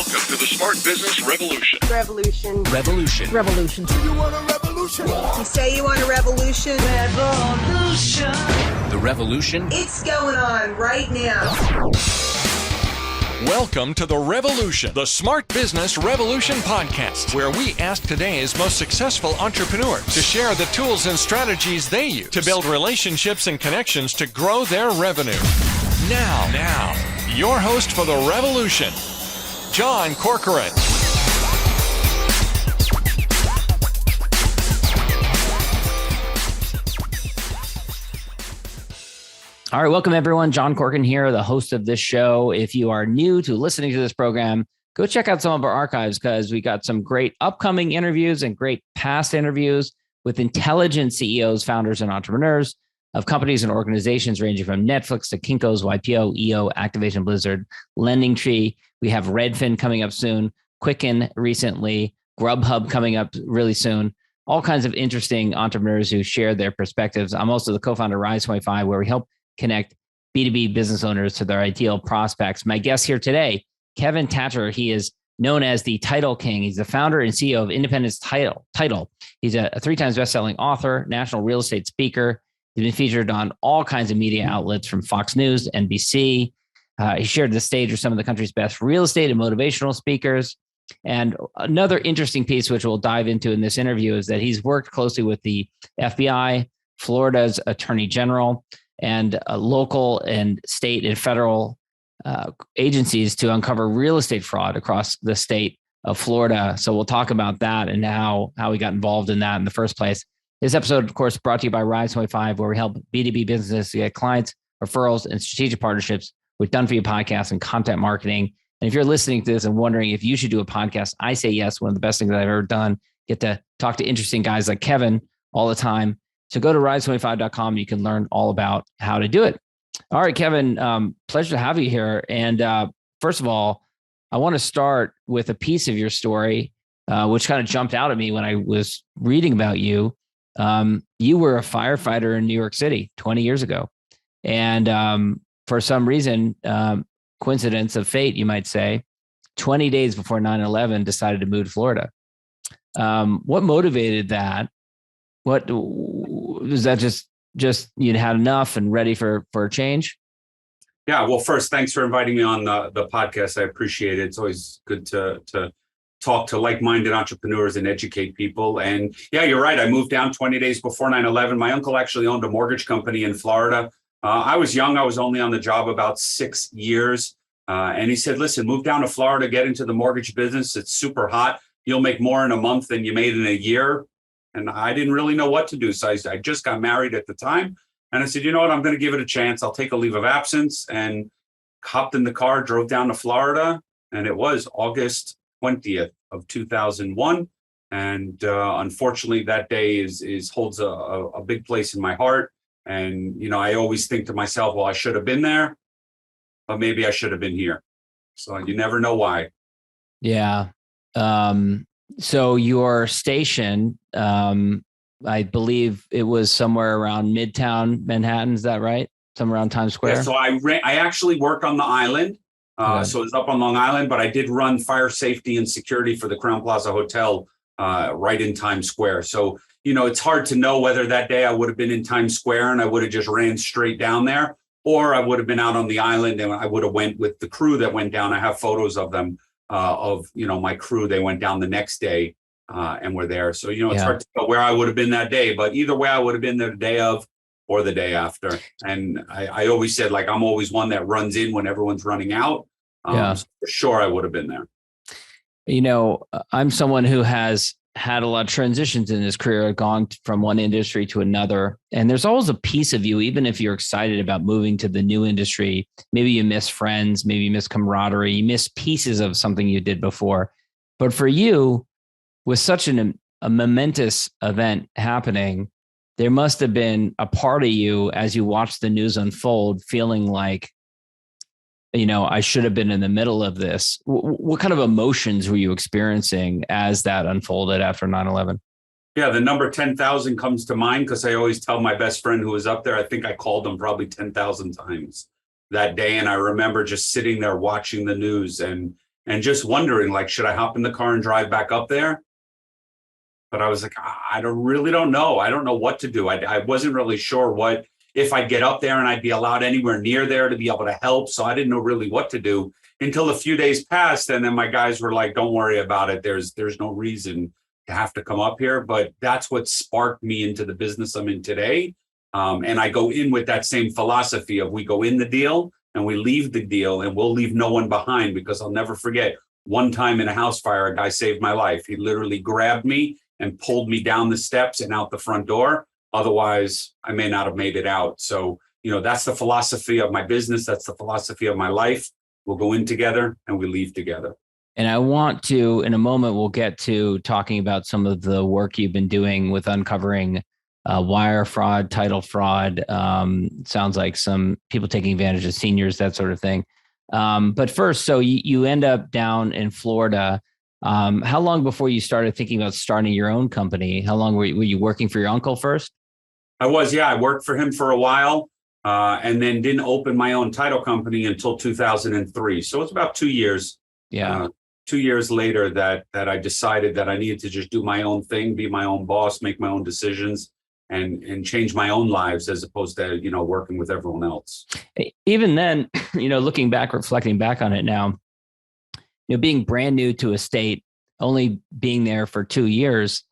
Welcome to the Smart Business Revolution. Revolution. Revolution. Revolution. You want a revolution? You say you want a revolution? Revolution. The revolution. It's going on right now. Welcome to The Revolution, the Smart Business Revolution podcast, where we ask today's most successful entrepreneurs to share the tools and strategies they use to build relationships and connections to grow their revenue. Now, your host for The Revolution, John Corcoran. All right, welcome everyone. John Corcoran here, the host of this show. If you are new to listening to this program, go check out some of our archives because we got some great upcoming interviews and great past interviews with intelligent CEOs, founders, and entrepreneurs of companies and organizations ranging from Netflix to Kinko's, YPO, EO, Activation Blizzard, Lending Tree. We have Redfin coming up soon, Quicken recently, Grubhub coming up really soon. All kinds of interesting entrepreneurs who share their perspectives. I'm also the co-founder of Rise 25, where we help connect B2B business owners to their ideal prospects. My guest here today, Kevin Tacher. He is known as the Title King. He's the founder and CEO of Independence Title. He's a 3 times best-selling author, national real estate speaker. He's been featured on all kinds of media outlets from Fox News, NBC. He shared the stage with some of the country's best real estate and motivational speakers. And another interesting piece, which we'll dive into in this interview, is that he's worked closely with the FBI, Florida's Attorney General, and local and state and federal agencies to uncover real estate fraud across the state of Florida. So we'll talk about that and how we got involved in that in the first place. This episode, of course, brought to you by Rise 25, where we help B2B businesses to get clients, referrals, and strategic partnerships with done-for-you podcasts and content marketing. And if you're listening to this and wondering if you should do a podcast, I say yes. One of the best things that I've ever done. Get to talk to interesting guys like Kevin all the time. So go to rise25.com. You can learn all about how to do it. All right, Kevin, pleasure to have you here. And first of all, I want to start with a piece of your story, which kind of jumped out at me when I was reading about you. You were a firefighter in New York City 20 years ago. And for some reason, coincidence of fate, you might say, 20 days before 9/11, decided to move to Florida. What motivated that? What was that? Just you'd had enough and ready for a change? Yeah. Well, first, thanks for inviting me on the podcast. I appreciate it. It's always good to talk to like-minded entrepreneurs and educate people. And yeah, you're right. I moved down 20 days before 9/11. My uncle actually owned a mortgage company in Florida. I was young. I was only on the job about 6 years. And he said, listen, move down to Florida, get into the mortgage business. It's super hot. You'll make more in a month than you made in a year. And I didn't really know what to do. So I just got married at the time. And I said, you know what, I'm going to give it a chance. I'll take a leave of absence, and hopped in the car, drove down to Florida. And it was August 20th of 2001. And unfortunately, that day holds a big place in my heart. And, you know, I always think to myself, well, I should have been there, but maybe I should have been here. So you never know why. Yeah. So your station, I believe it was somewhere around Midtown Manhattan. Is that right? Somewhere around Times Square? Yeah, so I actually work on the island. Okay. So it's up on Long Island, but I did run fire safety and security for the Crowne Plaza Hotel right in Times Square. So, you know, it's hard to know whether that day I would have been in Times Square and I would have just ran straight down there, or I would have been out on the island and I would have went with the crew that went down. I have photos of them, my crew. They went down the next day and were there. So, you know, it's hard to know where I would have been that day, but either way, I would have been there the day of or the day after. And I always said, like, I'm always one that runs in when everyone's running out. So for sure, I would have been there. You know, I'm someone who has had a lot of transitions in his career, gone from one industry to another. And there's always a piece of you, even if you're excited about moving to the new industry, maybe you miss friends, maybe you miss camaraderie, you miss pieces of something you did before. But for you, with such a momentous event happening, there must have been a part of you as you watched the news unfold feeling like, you know, I should have been in the middle of this. What kind of emotions were you experiencing as that unfolded after 9/11? Yeah, the number 10,000 comes to mind because I always tell my best friend who was up there, I think I called him probably 10,000 times that day. And I remember just sitting there watching the news. And, and just wondering, like, should I hop in the car and drive back up there? But I was like, I really don't know. I don't know what to do. I wasn't really sure what, if I'd get up there and I'd be allowed anywhere near there to be able to help. So I didn't know really what to do until a few days passed. And then my guys were like, don't worry about it. There's no reason to have to come up here. But that's what sparked me into the business I'm in today. And I go in with that same philosophy of, we go in the deal and we leave the deal, and we'll leave no one behind, because I'll never forget one time in a house fire, a guy saved my life. He literally grabbed me and pulled me down the steps and out the front door. Otherwise, I may not have made it out. So, that's the philosophy of my business. That's the philosophy of my life. We'll go in together and we leave together. And I want to, in a moment, we'll get to talking about some of the work you've been doing with uncovering wire fraud, title fraud. Sounds like some people taking advantage of seniors, that sort of thing. But first, so you end up down in Florida. How long before you started thinking about starting your own company? How long were you working for your uncle first? I was, yeah. I worked for him for a while, and then didn't open my own title company until 2003. So it's about 2 years. Yeah. 2 years later that I decided that I needed to just do my own thing, be my own boss, make my own decisions, and change my own lives, as opposed to, working with everyone else. Even then, looking back, reflecting back on it now, being brand new to a state, only being there for 2 years,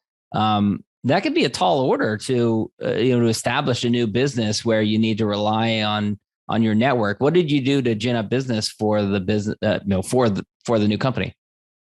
that could be a tall order to establish a new business where you need to rely on your network. What did you do to gin up business for the business, for the new company?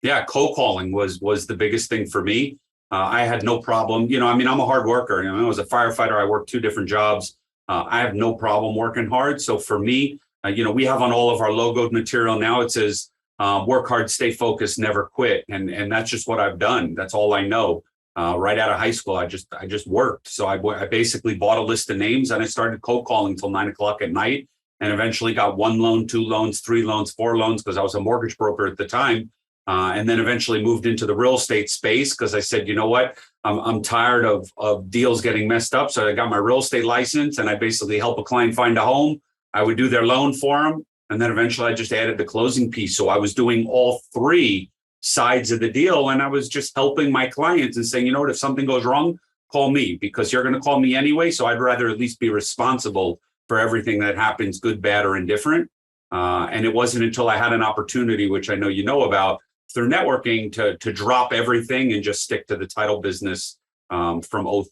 Yeah, cold calling was the biggest thing for me. I had no problem. I'm a hard worker. I was a firefighter. I worked 2 different jobs. I have no problem working hard. So for me, we have on all of our logoed material now, it says, work hard, stay focused, never quit. And that's just what I've done. That's all I know. Right out of high school, I just worked. So I basically bought a list of names and I started cold calling till 9 o'clock at night, and eventually got 1 loan, 2 loans, 3 loans, 4 loans, because I was a mortgage broker at the time. And then eventually moved into the real estate space because I said, you know what, I'm tired of deals getting messed up. So I got my real estate license, and I basically help a client find a home. I would do their loan for them. And then eventually I just added the closing piece. So I was doing all 3 sides of the deal. And I was just helping my clients and saying, you know what, if something goes wrong, call me, because you're going to call me anyway. So I'd rather at least be responsible for everything that happens, good, bad, or indifferent. And it wasn't until I had an opportunity, which I know you know about, through networking, to drop everything and just stick to the title business from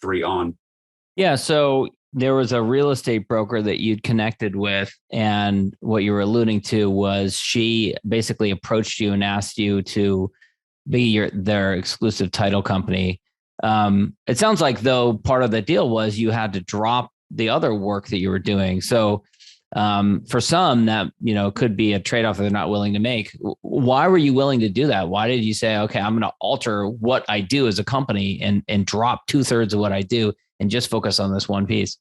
03 on. Yeah. So there was a real estate broker that you'd connected with, and what you were alluding to was she basically approached you and asked you to be their exclusive title company. It sounds like, though, part of the deal was you had to drop the other work that you were doing. So for some, that could be a trade-off that they're not willing to make. Why were you willing to do that? Why did you say, okay, I'm going to alter what I do as a company and drop 2/3 of what I do and just focus on this one piece?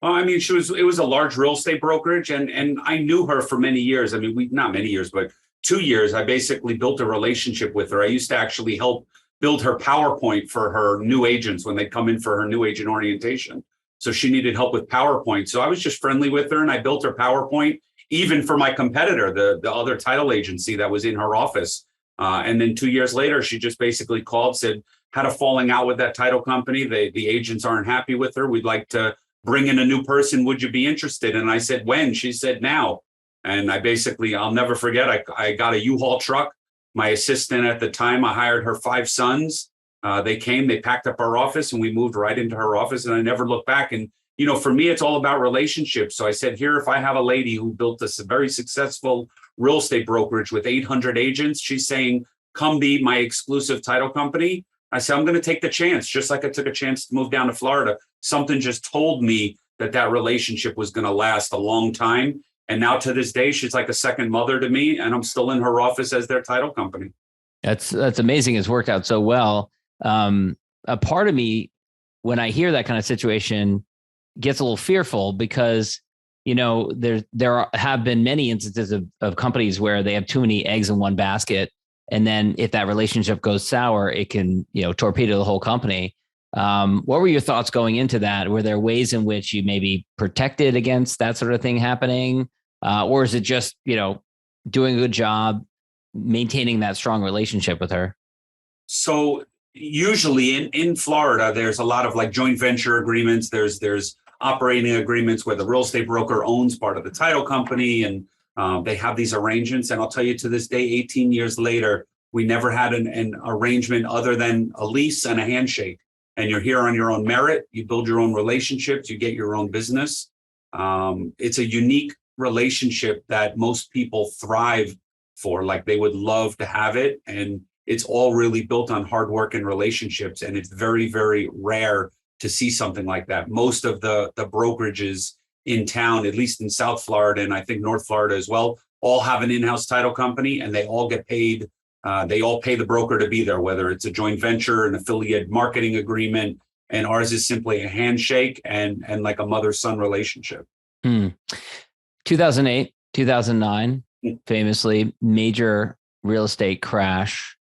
Well, it was a large real estate brokerage, and I knew her for many years. Not many years, but 2 years. I basically built a relationship with her. I used to actually help build her PowerPoint for her new agents when they come in for her new agent orientation. So she needed help with PowerPoint. So I was just friendly with her, and I built her PowerPoint, even for my competitor, the other title agency that was in her office. And then 2 years later, she just basically called, said, had a falling out with that title company. The agents aren't happy with her. We'd like to bring in a new person. Would you be interested? And I said, when? She said, now. And I'll never forget, I got a U-Haul truck. My assistant at the time, I hired her 5 sons. They came, they packed up our office, and we moved right into her office, and I never looked back. And, for me, it's all about relationships. So I said, here, if I have a lady who built this very successful real estate brokerage with 800 agents, she's saying, come be my exclusive title company. I said, I'm going to take the chance, just like I took a chance to move down to Florida. Something just told me that relationship was going to last a long time. And now to this day, she's like a second mother to me, and I'm still in her office as their title company. That's amazing. It's worked out so well. A part of me, when I hear that kind of situation, gets a little fearful because, there have been many instances of companies where they have too many eggs in one basket. And then if that relationship goes sour, it can, torpedo the whole company. What were your thoughts going into that? Were there ways in which you maybe protected against that sort of thing happening? Or is it just, doing a good job, maintaining that strong relationship with her? So usually in Florida, there's a lot of like joint venture agreements. There's operating agreements where the real estate broker owns part of the title company, and they have these arrangements. And I'll tell you, to this day, 18 years later, we never had an arrangement other than a lease and a handshake. And you're here on your own merit. You build your own relationships. You get your own business. It's a unique relationship that most people thrive for. Like, they would love to have it. And it's all really built on hard work and relationships. And it's very, very rare to see something like that. Most of the brokerages in town, at least in South Florida, and I think North Florida as well, all have an in-house title company, and they all get paid. They all pay the broker to be there, whether it's a joint venture, an affiliate marketing agreement, and ours is simply a handshake and like a mother-son relationship. 2008, 2009, famously major real estate crash.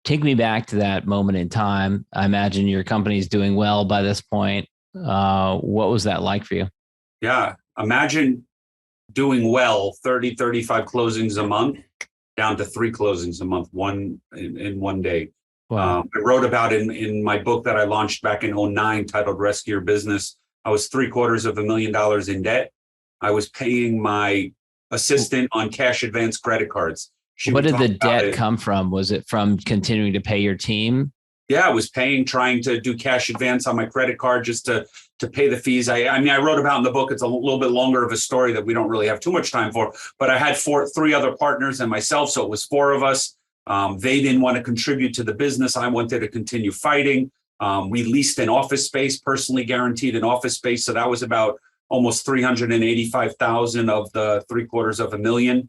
Take me back to that moment in time. I imagine your company's doing well by this point. What was that like for you? Yeah. Imagine doing well, 30, 35 closings a month, down to 3 closings a month, one in one day. Wow. I wrote about in my book that I launched back in 2009, titled Rescue Your Business. I was $750,000 in debt. I was paying my assistant on cash advance credit cards. What did the debt come from? Was it from continuing to pay your team? Yeah, I was trying to do cash advance on my credit card just to pay the fees. I mean, I wrote about in the book, it's a little bit longer of a story that we don't really have too much time for, but I had 3 other partners and myself. So it was 4 of us. They didn't want to contribute to the business. I wanted to continue fighting. We leased an office space, personally guaranteed an office space. So that was about almost $385,000 of the $750,000.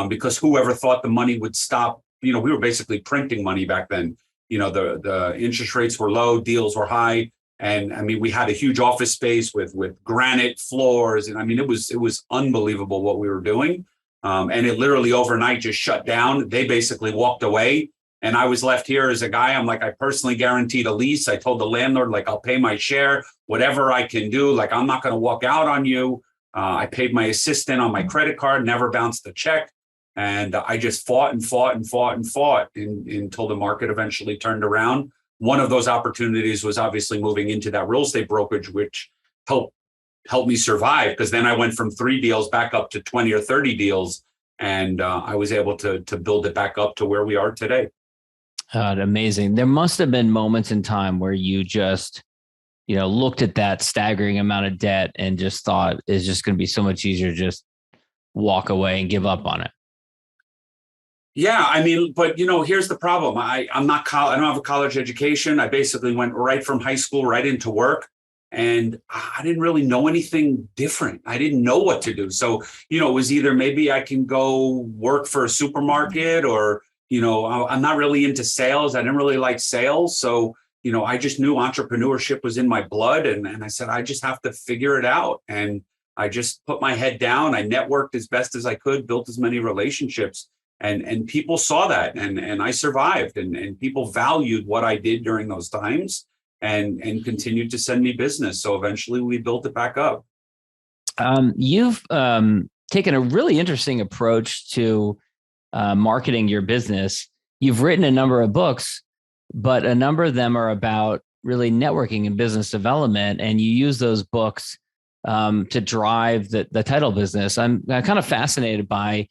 Because whoever thought the money would stop, we were basically printing money back then. The interest rates were low, deals were high. And I mean, we had a huge office space with granite floors. And I mean, it was unbelievable what we were doing. And it literally overnight just shut down. They basically walked away. And I was left here as a guy. I'm like, I personally guaranteed a lease. I told the landlord, like, I'll pay my share, whatever I can do. Like, I'm not going to walk out on you. I paid my assistant on my credit card, never bounced the check. And I just fought until the market eventually turned around. One of those opportunities was obviously moving into that real estate brokerage, which helped me survive, because then I went from 3 deals back up to 20 or 30 deals. And I was able to build it back up to where we are today. Amazing. There must have been moments in time where you just, looked at that staggering amount of debt and just thought it's just going to be so much easier to just walk away and give up on it. Yeah, I mean, but here's the problem. I don't have a college education. I basically went right from high school right into work, and I didn't really know anything different. I didn't know what to do. So, it was either maybe I can go work for a supermarket, or, I'm not really into sales. I didn't really like sales. So, I just knew entrepreneurship was in my blood, and I said, I just have to figure it out. And I just put my head down. I networked as best as I could, built as many relationships. And people saw that, and I survived, and people valued what I did during those times, and continued to send me business. So eventually we built it back up. You've taken a really interesting approach to marketing your business. You've written a number of books, but a number of them are about really networking and business development, and you use those books to drive the title business. I'm kind of fascinated by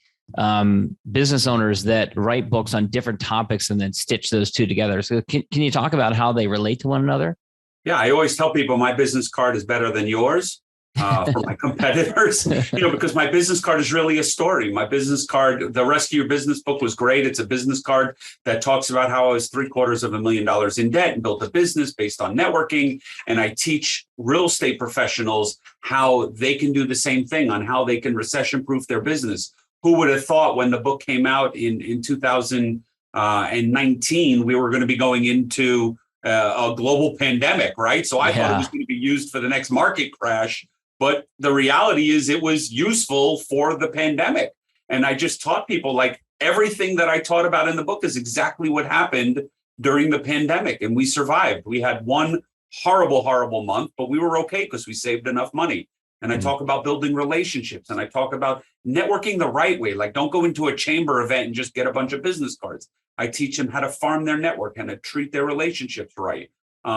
business owners that write books on different topics and then stitch those two together. So can you talk about how they relate to one another? Yeah, I always tell people my business card is better than yours for my competitors, because my business card is really a story. My business card, the Rescue Your Business book, was great. It's a business card that talks about how I was $750,000 in debt and built a business based on networking. And I teach real estate professionals how they can do the same thing, on how they can recession-proof their business. Who would have thought when the book came out in 2019, we were going to be going into a global pandemic, right? So I thought it was going to be used for the next market crash. But the reality is it was useful for the pandemic. And I just taught people, like, everything that I taught about in the book is exactly what happened during the pandemic. And we survived. We had one horrible, horrible month, but we were okay because we saved enough money. And I talk about building relationships, and I talk about networking the right way. Like, don't go into a chamber event and just get a bunch of business cards. I teach them how to farm their network and to treat their relationships right.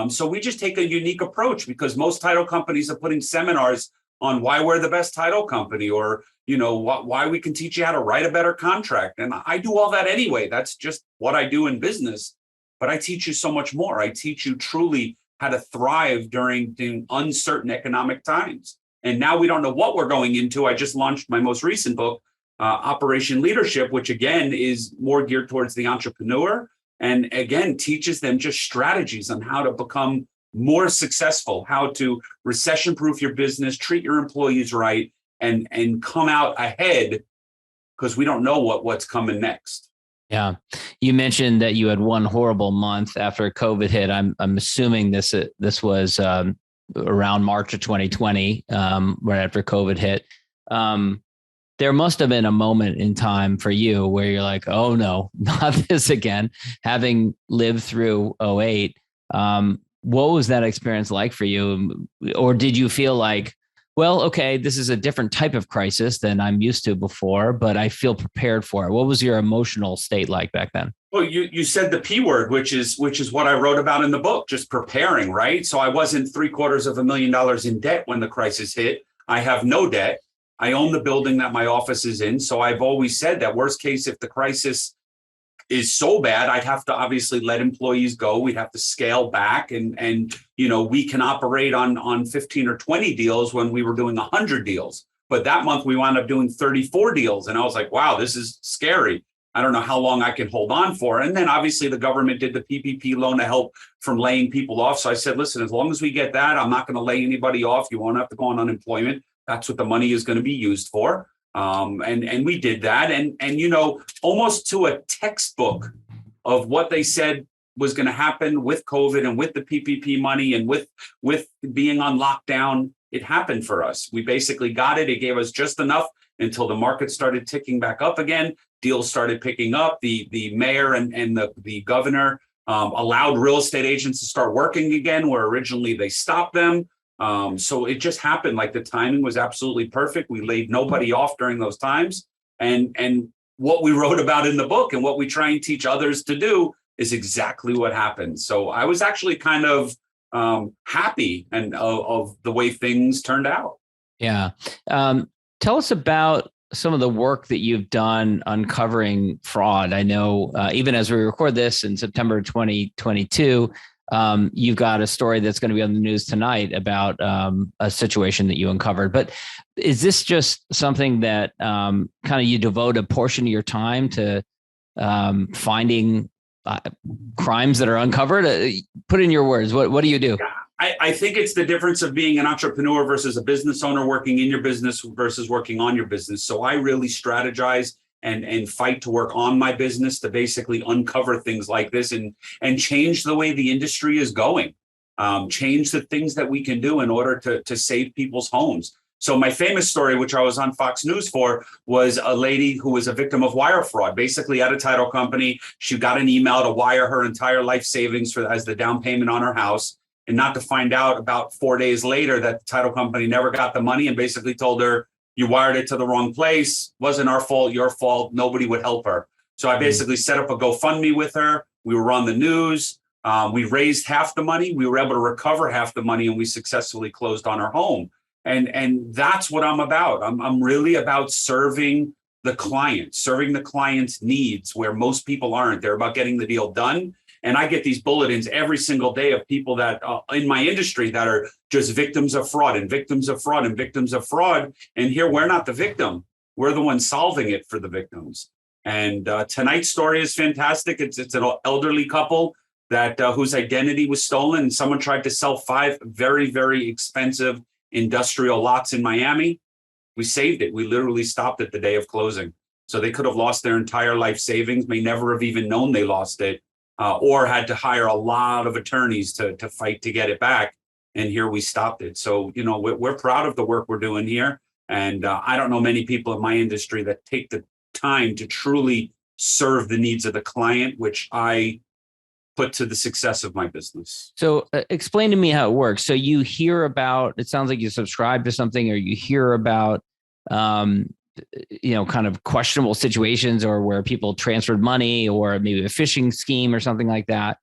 So we just take a unique approach, because most title companies are putting seminars on why we're the best title company, or, why we can teach you how to write a better contract. And I do all that anyway. That's just what I do in business. But I teach you so much more. I teach you truly how to thrive during uncertain economic times. And now we don't know what we're going into. I just launched my most recent book, Operation Leadership, which again is more geared towards the entrepreneur, and again teaches them just strategies on how to become more successful, how to recession-proof your business, treat your employees right, and come out ahead, because we don't know what's coming next. Yeah. You mentioned that you had one horrible month after COVID hit. I'm assuming this was around March of 2020, right after COVID hit. There must have been a moment in time for you where you're like, oh no, not this again. Having lived through 2008, what was that experience like for you? Or did you feel like, well, okay, this is a different type of crisis than I'm used to before, but I feel prepared for it? What was your emotional state like back then? Well, you said the P word, which is what I wrote about in the book, just preparing, right? So I wasn't $750,000 in debt when the crisis hit. I have no debt. I own the building that my office is in. So I've always said that worst case, if the crisis is so bad, I'd have to obviously let employees go. We'd have to scale back, and we can operate on 15 or 20 deals when we were doing 100 deals. But that month we wound up doing 34 deals. And I was like, wow, this is scary. I don't know how long I can hold on for. And then obviously the government did the PPP loan to help from laying people off. So I said, listen, as long as we get that, I'm not going to lay anybody off. You won't have to go on unemployment. That's what the money is going to be used for. And we did that. And almost to a textbook of what they said was going to happen with COVID and with the PPP money and with being on lockdown, it happened for us. We basically got it. It gave us just enough until the market started ticking back up again. Deals started picking up. The mayor and the governor allowed real estate agents to start working again, where originally they stopped them. So it just happened. Like, the timing was absolutely perfect. We laid nobody off during those times. And what we wrote about in the book and what we try and teach others to do is exactly what happened. So I was actually kind of happy and of the way things turned out. Yeah. Tell us about some of the work that you've done uncovering fraud. I know even as we record this in September 2022, you've got a story that's going to be on the news tonight about a situation that you uncovered. But is this just something that kind of you devote a portion of your time to finding crimes that are uncovered? Put in your words. What do you do? I think it's the difference of being an entrepreneur versus a business owner, working in your business versus working on your business. So I really strategize and fight to work on my business to basically uncover things like this and change the way the industry is going, change the things that we can do in order to save people's homes. So my famous story, which I was on Fox News for, was a lady who was a victim of wire fraud. Basically, at a title company, she got an email to wire her entire life savings as the down payment on her house, and not to find out about 4 days later that the title company never got the money and basically told her, you wired it to the wrong place. Wasn't our fault, your fault. Nobody would help her. So I basically set up a GoFundMe with her. We were on the news. We raised half the money. We were able to recover half the money, and we successfully closed on her home. And that's what I'm about. I'm really about serving the client's needs where most people aren't. They're about getting the deal done. And I get these bulletins every single day of people that in my industry that are just victims of fraud and victims of fraud and victims of fraud. And here we're not the victim. We're the ones solving it for the victims. And tonight's story is fantastic. It's an elderly couple that whose identity was stolen. And someone tried to sell 5 very, very expensive industrial lots in Miami. We saved it. We literally stopped it the day of closing. So they could have lost their entire life savings, may never have even known they lost it. Or had to hire a lot of attorneys to fight to get it back. And here we stopped it. So, we're proud of the work we're doing here. And I don't know many people in my industry that take the time to truly serve the needs of the client, which I put to the success of my business. So explain to me how it works. So you hear about, it sounds like you subscribe to something, or you hear about kind of questionable situations, or where people transferred money, or maybe a phishing scheme or something like that.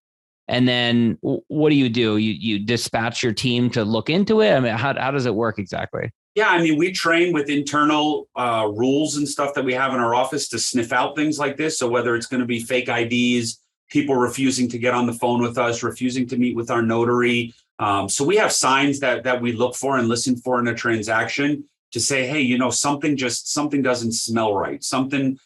And then what do? You dispatch your team to look into it? I mean, how does it work exactly? Yeah, I mean, we train with internal rules and stuff that we have in our office to sniff out things like this. So whether it's going to be fake IDs, people refusing to get on the phone with us, refusing to meet with our notary. So we have signs that we look for and listen for in a transaction to say, hey, something doesn't smell right. Something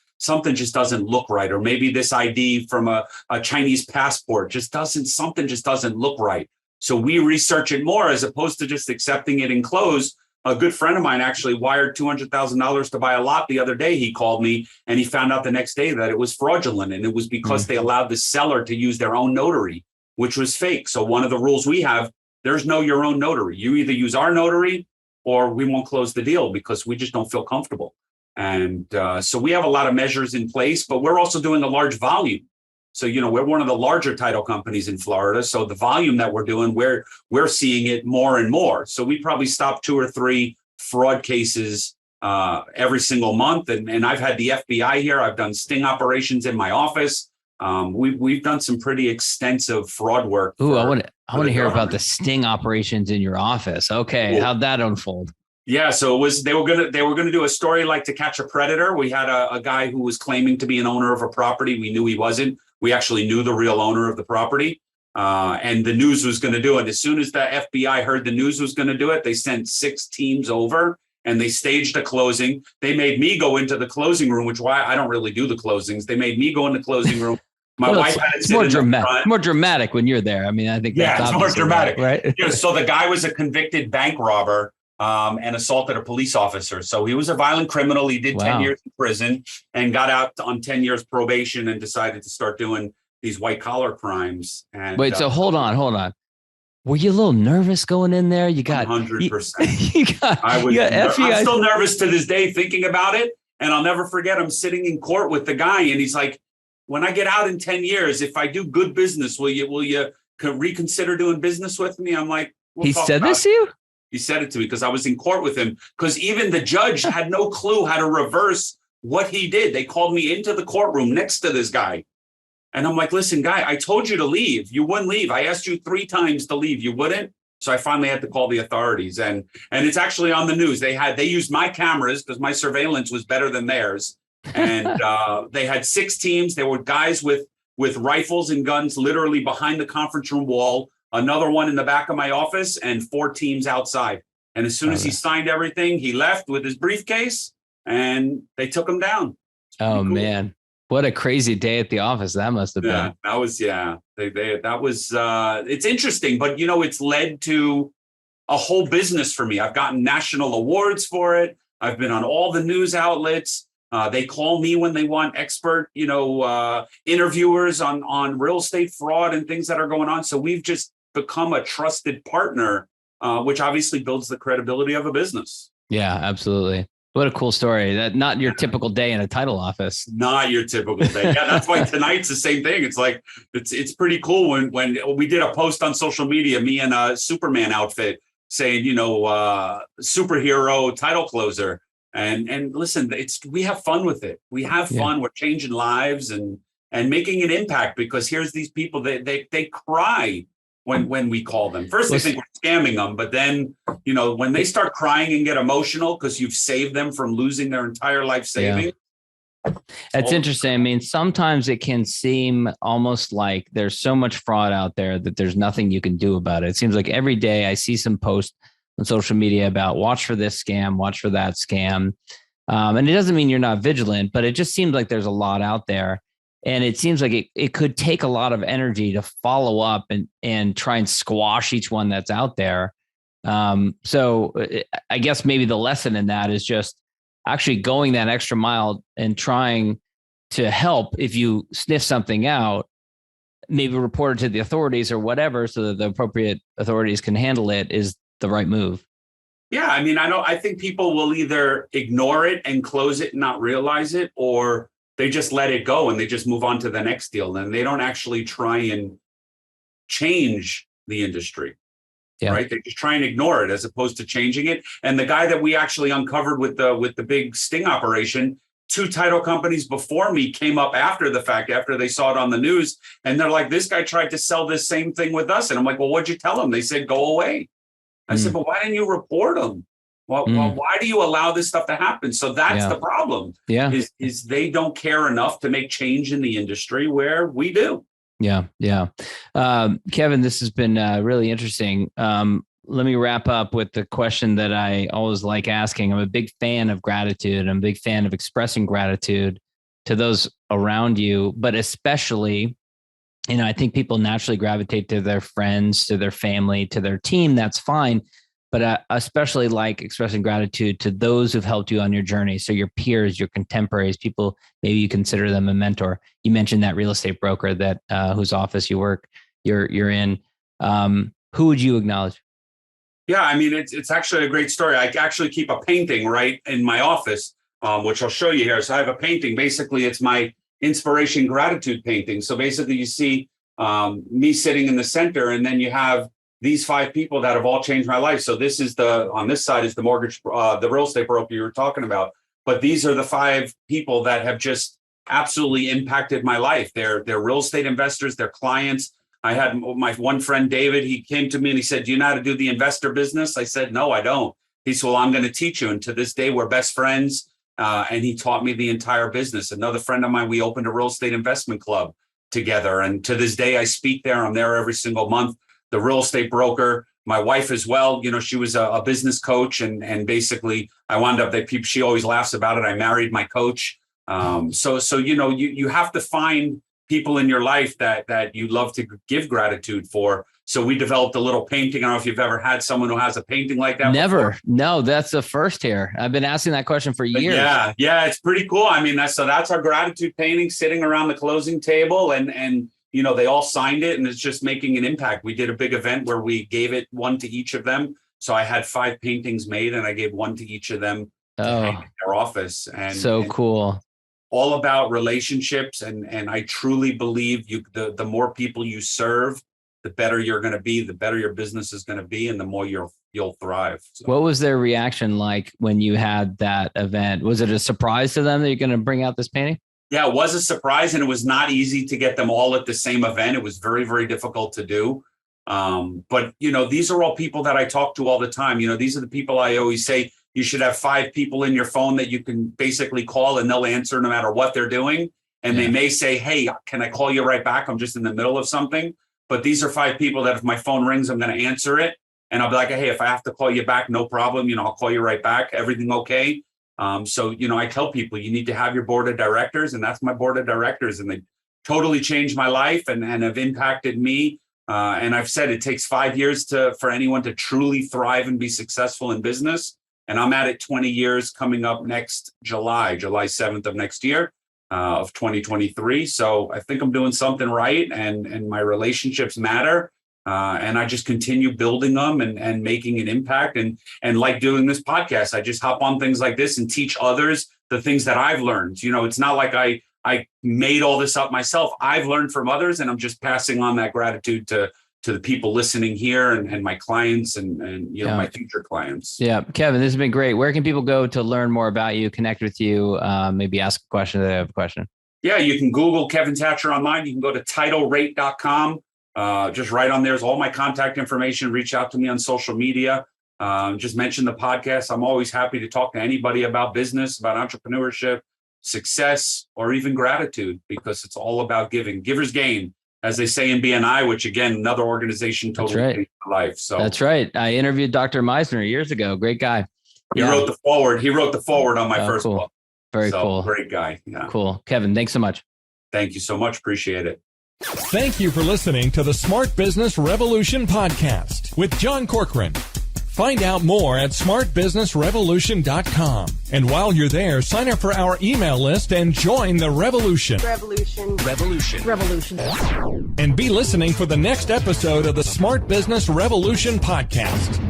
just doesn't look right. Or maybe this ID from a Chinese passport something just doesn't look right. So we research it more as opposed to just accepting it and close. A good friend of mine actually wired $200,000 to buy a lot the other day. He called me and he found out the next day that it was fraudulent. And it was because they allowed the seller to use their own notary, which was fake. So one of the rules we have, there's no your own notary. You either use our notary or we won't close the deal because we just don't feel comfortable. And so we have a lot of measures in place, but we're also doing a large volume. So, we're one of the larger title companies in Florida. So the volume that we're doing, we're seeing it more and more. So we probably stop 2 or 3 fraud cases every single month. And I've had the FBI here. I've done sting operations in my office. We've done some pretty extensive fraud work. Ooh, I want to hear about the sting operations in your office. Okay, cool. How'd that unfold? Yeah, so they were gonna do a story like To Catch a Predator. We had a guy who was claiming to be an owner of a property. We knew he wasn't. We actually knew the real owner of the property, and the news was going to do it. As soon as the FBI heard the news was going to do it, they sent 6 teams over and they staged a closing. They made me go into the closing room, which why I don't really do the closings. They made me go in the closing room. My wife had it's more dramatic. More dramatic when you're there. I mean, I think that's it's more dramatic, right? So the guy was a convicted bank robber. And assaulted a police officer. So he was a violent criminal. He did 10 years in prison and got out on 10 years probation and decided to start doing these white collar crimes. And wait, so hold on. Were you a little nervous going in there? You got 100%. I'm still nervous to this day thinking about it. And I'll never forget, I'm sitting in court with the guy and he's like, when I get out in 10 years, if I do good business, will you reconsider doing business with me? I'm like, he said this to you? He said it to me because I was in court with him, because even the judge had no clue how to reverse what he did. They called me into the courtroom next to this guy. And I'm like, listen, guy, I told you to leave. You wouldn't leave. I asked you 3 times to leave. You wouldn't. So I finally had to call the authorities. And it's actually on the news. They used my cameras because my surveillance was better than theirs. And they had 6 teams. There were guys with rifles and guns literally behind the conference room wall. Another one in the back of my office, and 4 teams outside. And as soon as he signed everything, he left with his briefcase and they took him down. Oh, cool. Man. What a crazy day at the office that must have been. That was, it's interesting, but it's led to a whole business for me. I've gotten national awards for it. I've been on all the news outlets. They call me when they want expert, interviewers on real estate fraud and things that are going on. So we've just become a trusted partner, which obviously builds the credibility of a business. Yeah, absolutely. What a cool story. That not your typical day in a title office. Not your typical day. Yeah, that's why tonight's the same thing. It's like, it's pretty cool when we did a post on social media, me in a Superman outfit saying, superhero title closer. And listen, we have fun with it. We have fun. We're changing lives and making an impact, because here's these people, they cry when we call them. First, they think we're scamming them, but then, when they start crying and get emotional because you've saved them from losing their entire life savings. Yeah. That's interesting. I mean, sometimes it can seem almost like there's so much fraud out there that there's nothing you can do about it. It seems like every day I see some post on social media about watch for this scam, watch for that scam. And it doesn't mean you're not vigilant, but it just seems like there's a lot out there. And it seems like it could take a lot of energy to follow up and try and squash each one that's out there. So I guess maybe the lesson in that is just actually going that extra mile and trying to help. If you sniff something out, maybe report it to the authorities or whatever, so that the appropriate authorities can handle it, is the right move. Yeah, I mean, I think people will either ignore it and close it and not realize it, or they just let it go and they just move on to the next deal. And they don't actually try and change the industry. right? They just try and ignore it as opposed to changing it. And the guy that we actually uncovered with the big sting operation, 2 title companies before me came up after the fact, after they saw it on the news. And they're like, this guy tried to sell this same thing with us. And I'm like, well, what'd you tell him? They said, go away. I said, but why didn't you report them? Well, why do you allow this stuff to happen? So that's the problem. Is they don't care enough to make change in the industry where we do. Yeah. Kevin, this has been really interesting. Let me wrap up with the question that I always like asking. I'm a big fan of gratitude. I'm a big fan of expressing gratitude to those around you, but especially, I think people naturally gravitate to their friends, to their family, to their team. That's fine. But especially like expressing gratitude to those who've helped you on your journey. So your peers, your contemporaries, people, maybe you consider them a mentor. You mentioned that real estate broker that whose office you're in. Who would you acknowledge? Yeah, I mean, it's actually a great story. I actually keep a painting right in my office, which I'll show you here. So I have a painting. Basically, it's my inspiration gratitude painting. So basically, you see me sitting in the center, and then you have these 5 people that have all changed my life. So this is on this side is the mortgage, the real estate broker you were talking about. But these are the 5 people that have just absolutely impacted my life. They're real estate investors, they're clients. I had my one friend, David, he came to me and he said, do you know how to do the investor business? I said, no, I don't. He said, well, I'm going to teach you. And to this day, we're best friends. And he taught me the entire business. Another friend of mine, we opened a real estate investment club together. And to this day, I speak there. I'm there every single month. The real estate broker, my wife as well, she was a business coach. And basically, I wound up she always laughs about it. I married my coach. So you have to find people in your life that you love to give gratitude for. So we developed a little painting. I don't know if you've ever had someone who has a painting like that. Never. Before. No, that's the first here. I've been asking that question for years. Yeah, it's pretty cool. I mean, that's our gratitude painting sitting around the closing table, and they all signed it, and it's just making an impact. We did a big event where we gave it one to each of them. So I had 5 paintings made, and I gave one to each of them to hang in their office. And cool. All about relationships. And I truly believe the more people you serve, the better you're going to be, the better your business is going to be, and the more you'll thrive. So. What was their reaction like when you had that event? Was it a surprise to them that you're going to bring out this painting? Yeah, it was a surprise, and it was not easy to get them all at the same event. It was very, very difficult to do. But these are all people that I talk to all the time. These are the people I always say, you should have 5 people in your phone that you can basically call, and they'll answer no matter what they're doing. And they may say, hey, can I call you right back? I'm just in the middle of something. But these are 5 people that if my phone rings, I'm going to answer it. And I'll be like, hey, if I have to call you back, no problem. I'll call you right back. Everything okay? So I tell people you need to have your board of directors, and that's my board of directors. And they totally changed my life and have impacted me. And I've said it takes 5 years for anyone to truly thrive and be successful in business. And I'm at it 20 years coming up next July 7th of next year of 2023. So I think I'm doing something right, and my relationships matter. And I just continue building them and making an impact. And like doing this podcast, I just hop on things like this and teach others the things that I've learned. It's not like I made all this up myself. I've learned from others, and I'm just passing on that gratitude to the people listening here and my clients and my future clients. Yeah. Kevin, this has been great. Where can people go to learn more about you, connect with you, maybe ask a question if they have a question? Yeah, you can Google Kevin Tacher online. You can go to TitleRate.com. Just right on there's all my contact information. Reach out to me on social media. Just mention the podcast. I'm always happy to talk to anybody about business, about entrepreneurship, success, or even gratitude, because it's all about giving. Givers gain, as they say in BNI, which again, another organization totally changed my life. So that's right. I interviewed Dr. Meisner years ago. Great guy. He wrote the forward. He wrote the forward on my first book. Very cool. Great guy. Yeah. Cool. Kevin, thanks so much. Thank you so much. Appreciate it. Thank you for listening to the Smart Business Revolution podcast with John Corcoran. Find out more at smartbusinessrevolution.com. And while you're there, sign up for our email list and join the revolution. Revolution. And be listening for the next episode of the Smart Business Revolution podcast.